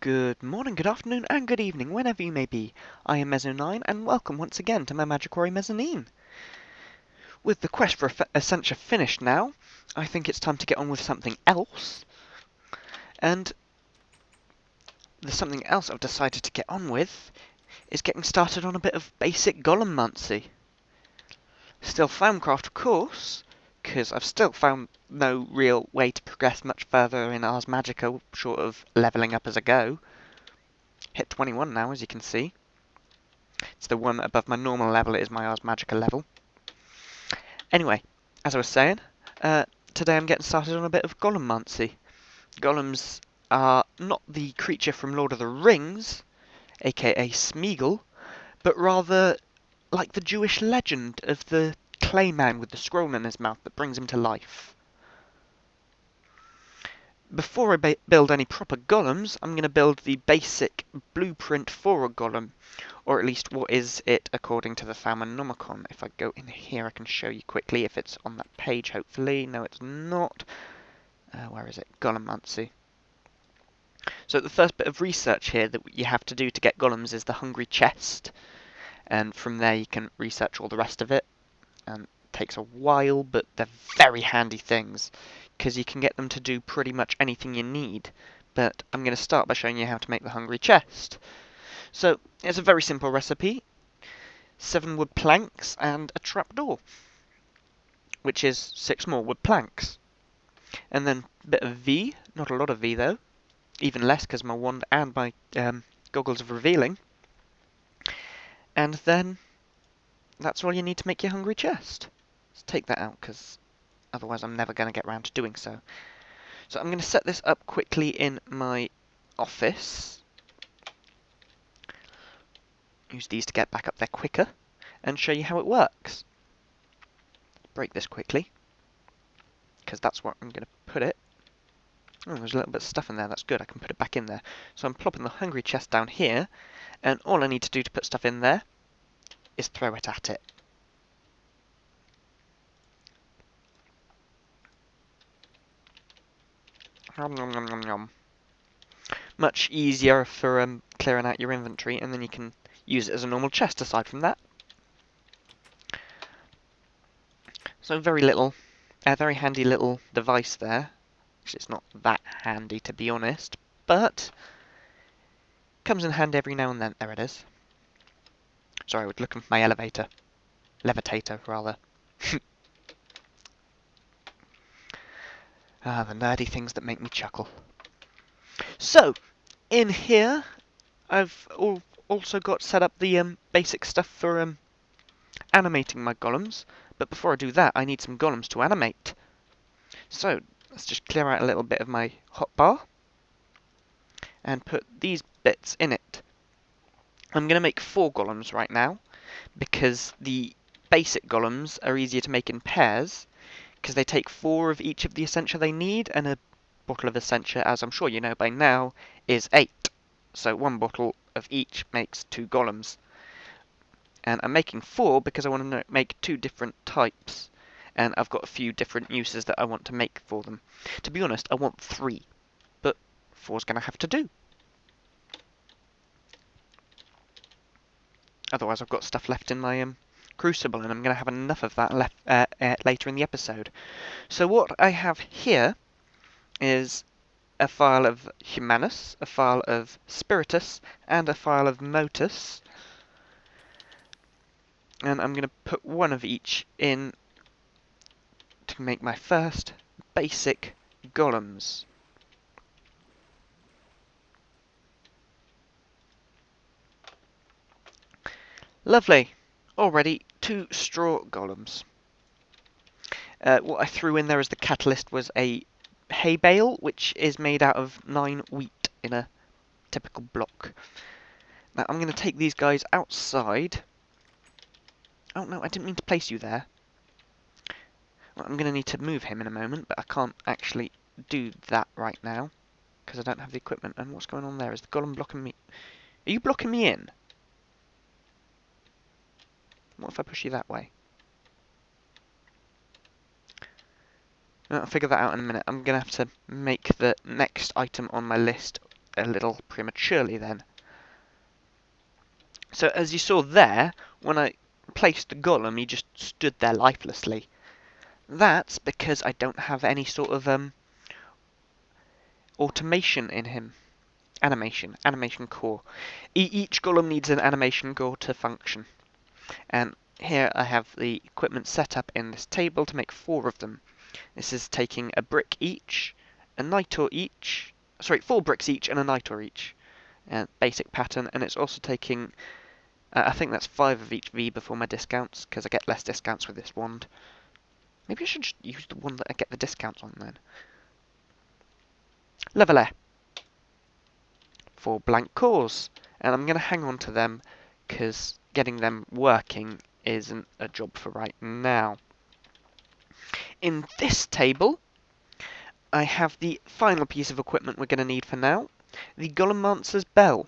Good morning, good afternoon, and good evening, whenever you may be. I am Mezzo9, and welcome once again to my Magiquarry mezzanine. With the quest for essentia finished now, I think it's time to get on with something else. And the something else I've decided to get on with is getting started on a bit of basic golemancy. Still Thaumcraft, of course, because I've still found no real way to progress much further in Ars Magica, short of levelling up as I go. Hit 21 now, as you can see. It's the one above my normal level, it is my Ars Magica level. Anyway, as I was saying, today I'm getting started on a bit of golemancy. Golems are not the creature from Lord of the Rings, aka Smeagol, but rather like the Jewish legend of the clay man with the scroll in his mouth that brings him to life. Before I build any proper golems, I'm going to build the basic blueprint for a golem, or at least what is it according to the Thaumcraft. If I go in here, I can show you quickly if it's on that page, hopefully. No, it's not. Where is it? Golemancy. So the first bit of research here that you have to do to get golems is the hungry chest, and from there you can research all the rest of it. It takes a while, but they're very handy things, because you can get them to do pretty much anything you need. But I'm going to start by showing you how to make the hungry chest. So, it's a very simple recipe. 7 wood planks and a trapdoor, which is 6 more wood planks. And then a bit of V, not a lot of V though, even less because my wand and my goggles of revealing. And then that's all you need to make your hungry chest. Let's take that out because otherwise I'm never going to get around to doing so. So I'm going to set this up quickly in my office. Use these to get back up there quicker and show you how it works. Break this quickly because that's where I'm going to put it. Oh, there's a little bit of stuff in there, that's good, I can put it back in there. So I'm plopping the hungry chest down here, and all I need to do to put stuff in there is throw it at it. Nom, nom, nom, nom, nom. Much easier for clearing out your inventory, and then you can use it as a normal chest aside from that. So very handy little device there. Actually, it's not that handy to be honest, but comes in handy every now and then. There it is. Sorry, I was looking for my elevator. Levitator, rather. The nerdy things that make me chuckle. So, in here, I've also got set up the basic stuff for animating my golems. But before I do that, I need some golems to animate. So, let's just clear out a little bit of my hotbar and put these bits in it. I'm going to make 4 golems right now, because the basic golems are easier to make in pairs, because they take 4 of each of the essentia they need, and a bottle of essentia, as I'm sure you know by now, is 8. So 1 bottle of each makes 2 golems. And I'm making 4 because I want to make 2 different types, and I've got a few different uses that I want to make for them. To be honest, I want 3, but 4's going to have to do. Otherwise I've got stuff left in my crucible, and I'm going to have enough of that left later in the episode. So what I have here is a file of Humanus, a file of Spiritus, and a file of Motus. And I'm going to put 1 of each in to make my first basic golems. Lovely! Already 2 straw golems. What I threw in there as the catalyst was a hay bale, which is made out of 9 wheat in a typical block. Now I'm going to take these guys outside. Oh no, I didn't mean to place you there. Well, I'm going to need to move him in a moment, but I can't actually do that right now, because I don't have the equipment. And what's going on there? Is the golem blocking me? Are you blocking me in? What if I push you that way? I'll figure that out in a minute. I'm going to have to make the next item on my list a little prematurely then. So as you saw there, when I placed the golem, he just stood there lifelessly. That's because I don't have any sort of automation in him. Animation core. Each golem needs an animation core to function. And here I have the equipment set up in this table to make 4 of them. This is taking a brick each, a nitor each, sorry, 4 bricks each and a nitor each. Basic pattern, and it's also taking, I think that's 5 of each V before my discounts, because I get less discounts with this wand. Maybe I should just use the one that I get the discounts on then. Level A. 4 blank cores, and I'm going to hang on to them because getting them working isn't a job for right now. In this table, I have the final piece of equipment we're going to need for now, the Golemancer's bell,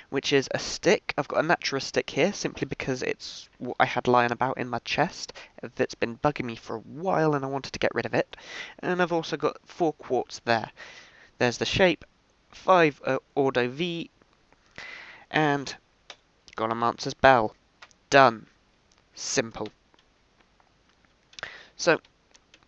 which is a stick. I've got a natural stick here simply because it's what I had lying about in my chest that's been bugging me for a while and I wanted to get rid of it. And I've also got 4 quartz there. There's the shape, 5 Ordo V, and Golemancer's bell. Done. Simple. So,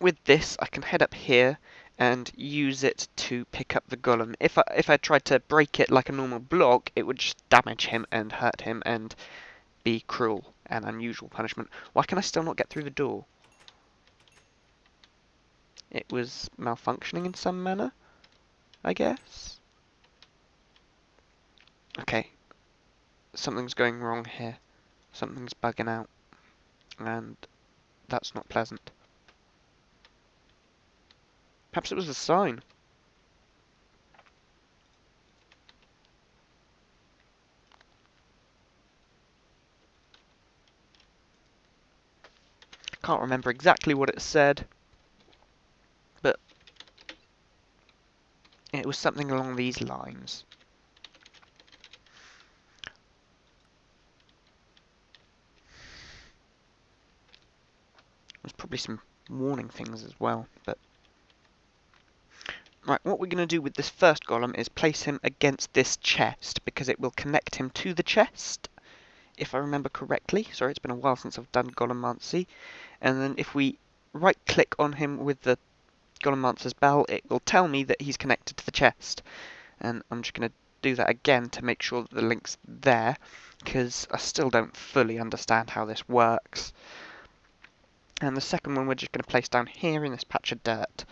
with this, I can head up here and use it to pick up the golem. If I tried to break it like a normal block, it would just damage him and hurt him and be cruel and unusual punishment. Why can I still not get through the door? It was malfunctioning in some manner, I guess. Okay, something's going wrong here. Something's bugging out, and that's not pleasant. Perhaps it was a sign. Can't remember exactly what it said, but it was something along these lines. There's probably some warning things as well, but... Right, what we're going to do with this first golem is place him against this chest, because it will connect him to the chest, if I remember correctly. Sorry, it's been a while since I've done Golemancy. And then if we right-click on him with the Golemancer's bell, it will tell me that he's connected to the chest. And I'm just going to do that again to make sure that the link's there, because I still don't fully understand how this works. And the second one we're just going to place down here in this patch of dirt.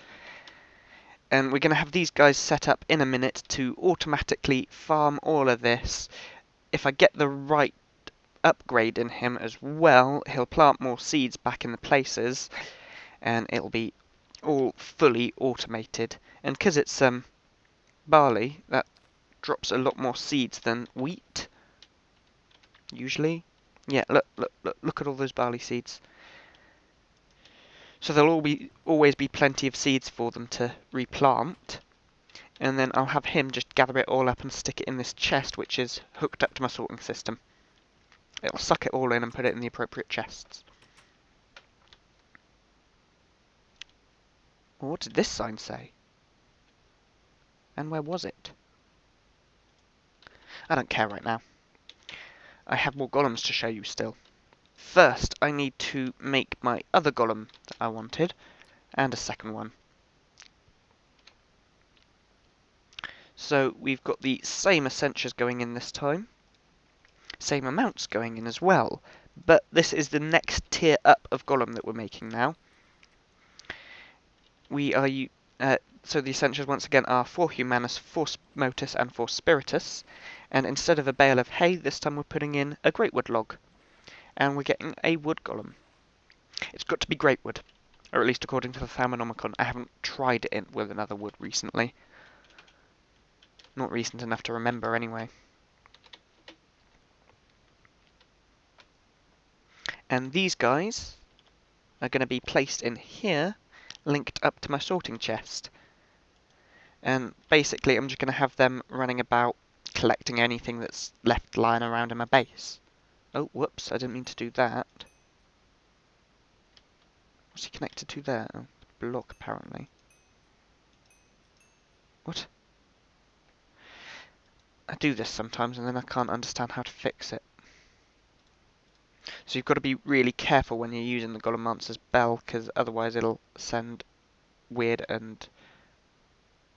And we're going to have these guys set up in a minute to automatically farm all of this. If I get the right upgrade in him as well, he'll plant more seeds back in the places, and it'll be all fully automated. And because it's barley, that drops a lot more seeds than wheat, usually. Yeah, look at all those barley seeds. So there'll always be plenty of seeds for them to replant. And then I'll have him just gather it all up and stick it in this chest, which is hooked up to my sorting system. It'll suck it all in and put it in the appropriate chests. Well, what did this sign say? And where was it? I don't care right now. I have more golems to show you still. First, I need to make my other golem that I wanted, and a second one. So we've got the same essentias going in this time, same amounts going in as well, but this is the next tier up of golem that we're making now. We are so the essentials once again are 4 humanus, 4 motus, and 4 spiritus, and instead of a bale of hay, this time we're putting in a greatwood log. And we're getting a wood golem. It's got to be greatwood, or at least according to the Thaumcraft. I haven't tried it with another wood recently. Not recent enough to remember, anyway. And these guys are going to be placed in here, linked up to my sorting chest. And basically, I'm just going to have them running about, collecting anything that's left lying around in my base. Oh, whoops, I didn't mean to do that. What's he connected to there? Oh, block, apparently. What? I do this sometimes and then I can't understand how to fix it. So you've got to be really careful when you're using the Golemancer's bell, because otherwise it'll send weird and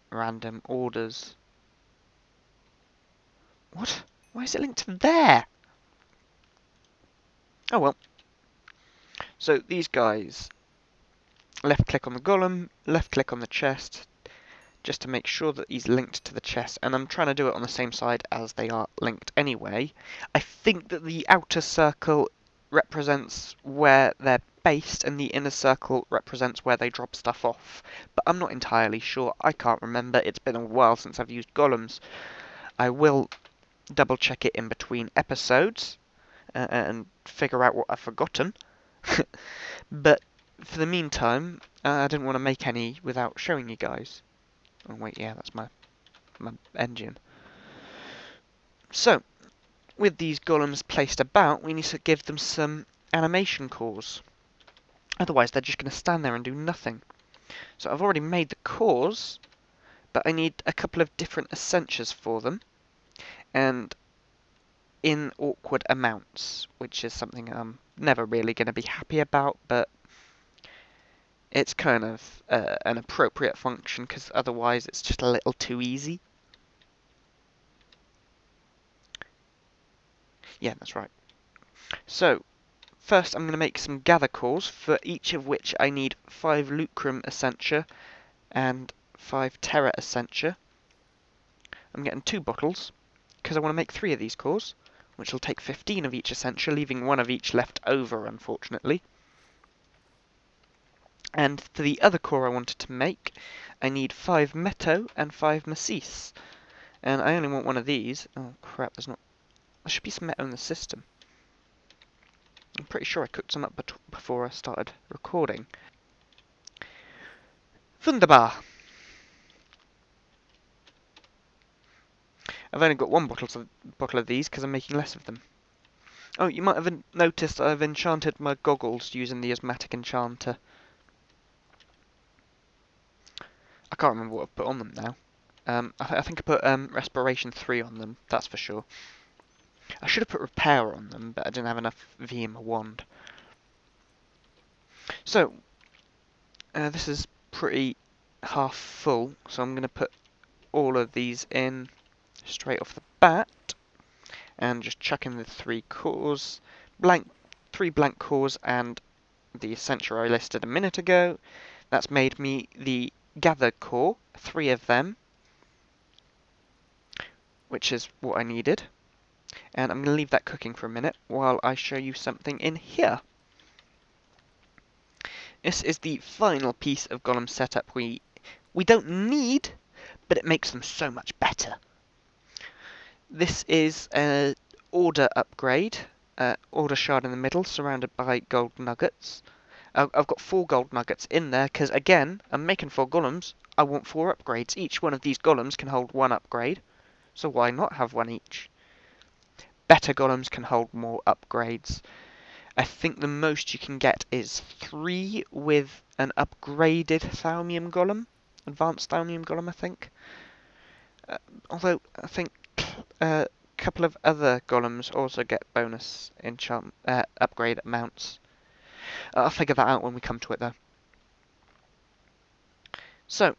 random orders. What? Why is it linked to there? Oh well. So these guys, left click on the golem, left click on the chest, just to make sure that he's linked to the chest, and I'm trying to do it on the same side as they are linked anyway. I think that the outer circle represents where they're based and the inner circle represents where they drop stuff off, but I'm not entirely sure. I can't remember. It's been a while since I've used golems. I will double check it in between episodes and figure out what I've forgotten. But for the meantime, I didn't want to make any without showing you guys. Oh wait, yeah, that's my engine. So, with these golems placed about, we need to give them some animation cores. Otherwise, they're just going to stand there and do nothing. So I've already made the cores, but I need a couple of different essentias for them, and in awkward amounts, which is something I'm never really going to be happy about, but it's kind of an appropriate function, because otherwise it's just a little too easy. Yeah, that's right. So, first I'm going to make some gather cores, for each of which I need 5 lucrum essentia and 5 terra essentia. I'm getting 2 bottles, because I want to make 3 of these cores, which will take 15 of each essentia, leaving 1 of each left over, unfortunately. And for the other core I wanted to make, I need 5 meto and 5 macis. And I only want 1 of these. Oh crap, there should be some meto in the system. I'm pretty sure I cooked some up before I started recording. Wunderbar! I've only got 1 bottle of these because I'm making less of them. Oh, you might have noticed I've enchanted my goggles using the asthmatic enchanter. I can't remember what I've put on them now. I think I put respiration 3 on them, that's for sure. I should have put repair on them, but I didn't have enough V in my wand. So, this is pretty half full, so I'm going to put all of these in straight off the bat, and just chuck in the 3 cores, 3 blank cores, and the essentia I listed a minute ago. That's made me the gather core, 3 of them, which is what I needed. And I'm going to leave that cooking for a minute while I show you something in here. This is the final piece of golem setup we don't need, but it makes them so much better. This is an order upgrade, order shard in the middle, surrounded by gold nuggets. I've got 4 gold nuggets in there, because again, I'm making 4 golems, I want 4 upgrades. Each one of these golems can hold 1 upgrade, so why not have 1 each? Better golems can hold more upgrades. I think the most you can get is 3 with an upgraded Thaumium golem. Advanced Thaumium golem, I think. Although, I think a couple of other golems also get bonus enchant upgrade amounts. I'll figure that out when we come to it, though. So,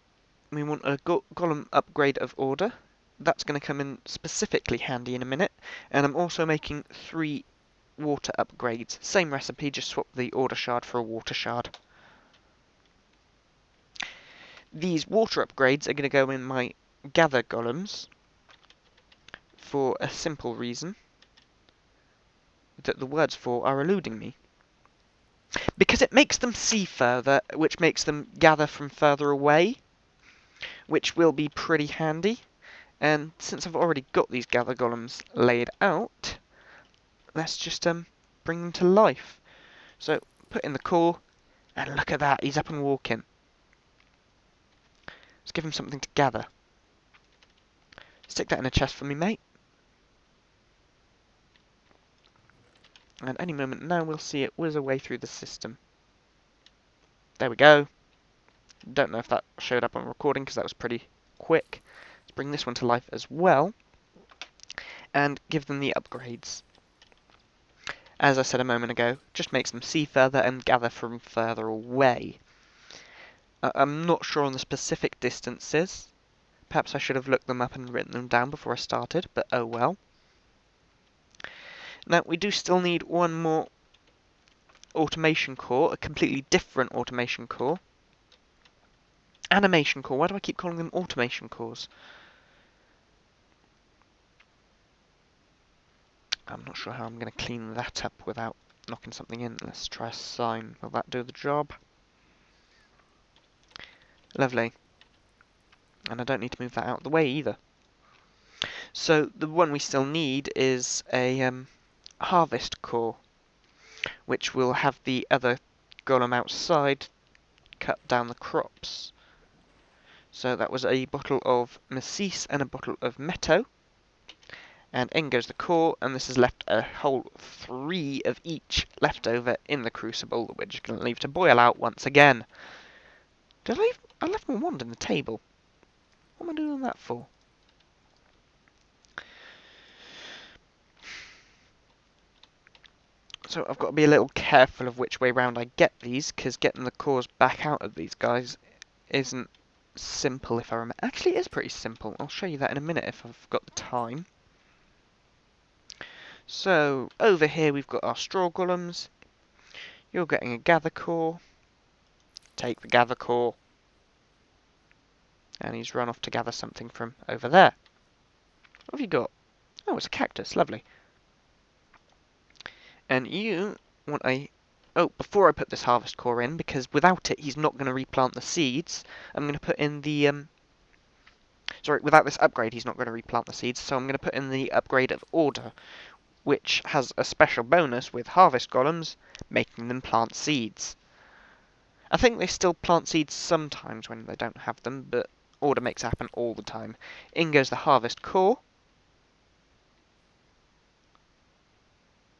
we want a golem upgrade of order. That's going to come in specifically handy in a minute. And I'm also making 3 water upgrades. Same recipe, just swap the order shard for a water shard. These water upgrades are going to go in my gather golems for a simple reason that the words for are eluding me. Because it makes them see further, which makes them gather from further away, which will be pretty handy. And since I've already got these gather golems laid out, let's just bring them to life. So, put in the core, and look at that, he's up and walking. Let's give him something to gather. Stick that in a chest for me, mate. And any moment now we'll see it whiz away through the system. There we go. Don't know if that showed up on recording because that was pretty quick. Let's bring this one to life as well. and give them the upgrades. As I said a moment ago, just makes them see further and gather from further away. I'm not sure on the specific distances. Perhaps I should have looked them up and written them down before I started, but oh well. Now, we do still need one more automation core, a completely different automation core. Animation core, why do I keep calling them automation cores? I'm not sure how I'm going to clean that up without knocking something in. Let's try a sign. Will that do the job? Lovely. And I don't need to move that out of the way either. So the one we still need is a harvest core, which will have the other golem outside cut down the crops. So that was a bottle of Messis and a bottle of Metto. And in goes the core, and this has left a whole 3 of each left over in the crucible that we're just going to leave to boil out once again. Did I leave? I left my wand in the table. What am I doing that for? So I've got to be a little careful of which way round I get these, because getting the cores back out of these guys isn't simple if I remember. Actually, it is pretty simple. I'll show you that in a minute if I've got the time. So, over here we've got our straw golems. You're getting a gather core. Take the gather core. And he's run off to gather something from over there. What have you got? Oh, it's a cactus. Lovely. And you want a... Oh, before I put this harvest core in, because without it he's not going to replant the seeds, I'm going to put in the... Sorry, without this upgrade he's not going to replant the seeds, so I'm going to put in the upgrade of order, which has a special bonus with harvest golems, making them plant seeds. I think they still plant seeds sometimes when they don't have them, but order makes it happen all the time. In goes the harvest core.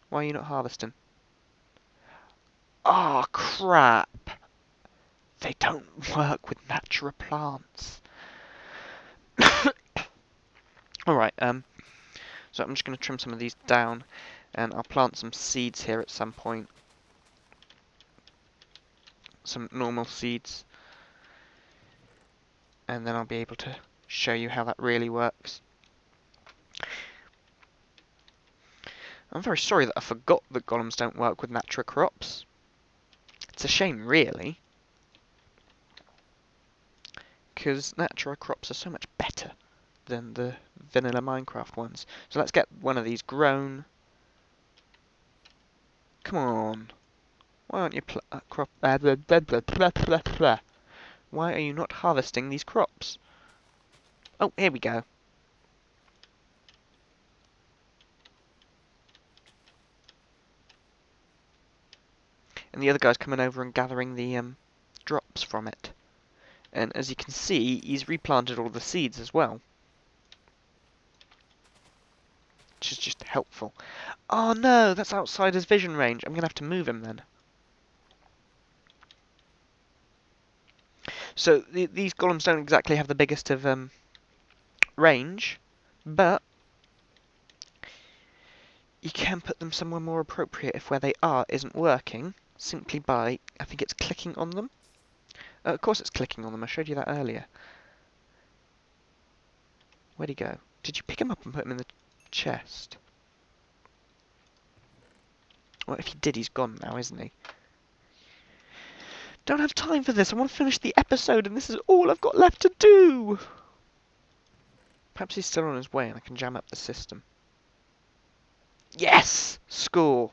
Why are you not harvesting? Ah, oh, crap! They don't work with natural plants. Alright, so I'm just going to trim some of these down, and I'll plant some seeds here at some point. Some normal seeds. And then I'll be able to show you how that really works. I'm very sorry that I forgot that golems don't work with natural crops. It's a shame, really. Because natural crops are so much better than the vanilla Minecraft ones. So let's get one of these grown. Come on. Why aren't you Why are you not harvesting these crops? Oh, here we go. And the other guy's coming over and gathering the drops from it. And as you can see, he's replanted all the seeds as well. Which is just helpful. Oh no, that's outside his vision range. I'm going to have to move him then. So these golems don't exactly have the biggest of range, but you can put them somewhere more appropriate if where they are isn't working, simply by, I think it's clicking on them. Of course it's clicking on them, I showed you that earlier. Where'd he go? Did you pick him up and put him in the chest? Well, if he did, he's gone now, isn't he? Don't have time for this, I want to finish the episode and this is all I've got left to do! Perhaps he's still on his way and I can jam up the system. Yes! Score!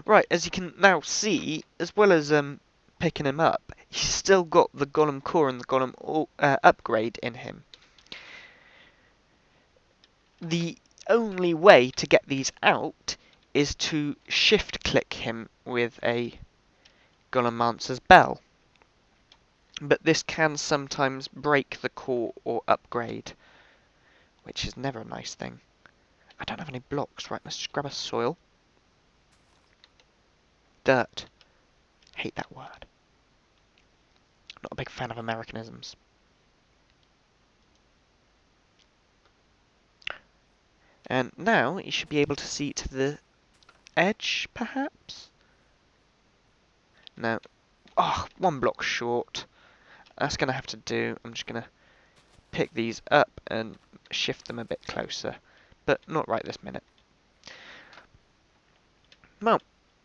Right, as you can now see, as well as picking him up, he's still got the golem core and the golem upgrade in him. The only way to get these out is to shift-click him with a golemancer's bell. But this can sometimes break the core or upgrade, which is never a nice thing. I don't have any blocks. Right, let's just grab a soil. Dirt. Hate that word. Not a big fan of Americanisms. And now you should be able to see to the edge, perhaps? No. Oh, one block short. That's going to have to do. I'm just going to pick these up and shift them a bit closer. But not right this minute. Well,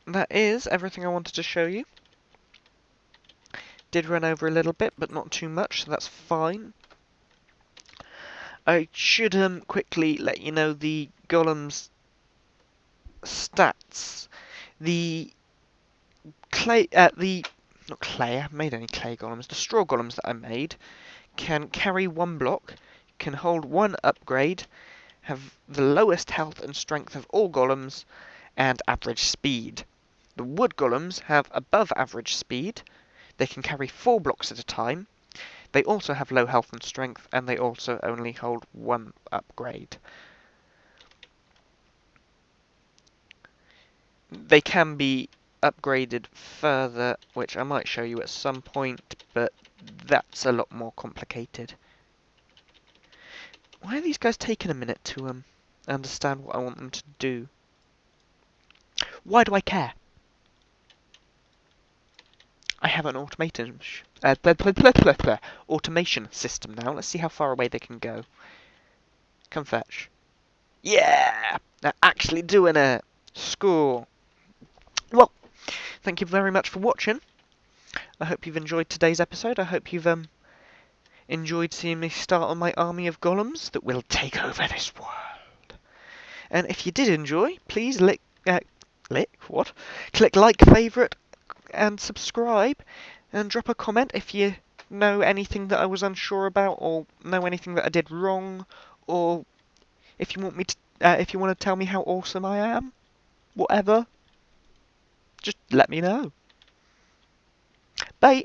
that is everything I wanted to show you. Did run over a little bit, but not too much, so that's fine. I should quickly let you know the golems stats. The clay, not clay, I haven't made any clay golems. The straw golems that I made can carry one block, can hold one upgrade, have the lowest health and strength of all golems, and average speed. The wood golems have above average speed. They can carry 4 blocks at a time. They also have low health and strength, and they also only hold one upgrade. They can be upgraded further, which I might show you at some point, but that's a lot more complicated. Why are these guys taking a minute to understand what I want them to do? Why do I care? I have an automation system now. Let's see how far away they can go. Come fetch. Yeah! They're actually doing it! Score! Well, thank you very much for watching. I hope you've enjoyed today's episode. I hope you've enjoyed seeing me start on my army of golems that will take over this world. And if you did enjoy, please click like, favourite, and subscribe, and drop a comment if you know anything that I was unsure about, or know anything that I did wrong, or if you want me to, if you want to tell me how awesome I am, whatever, just let me know. Bye.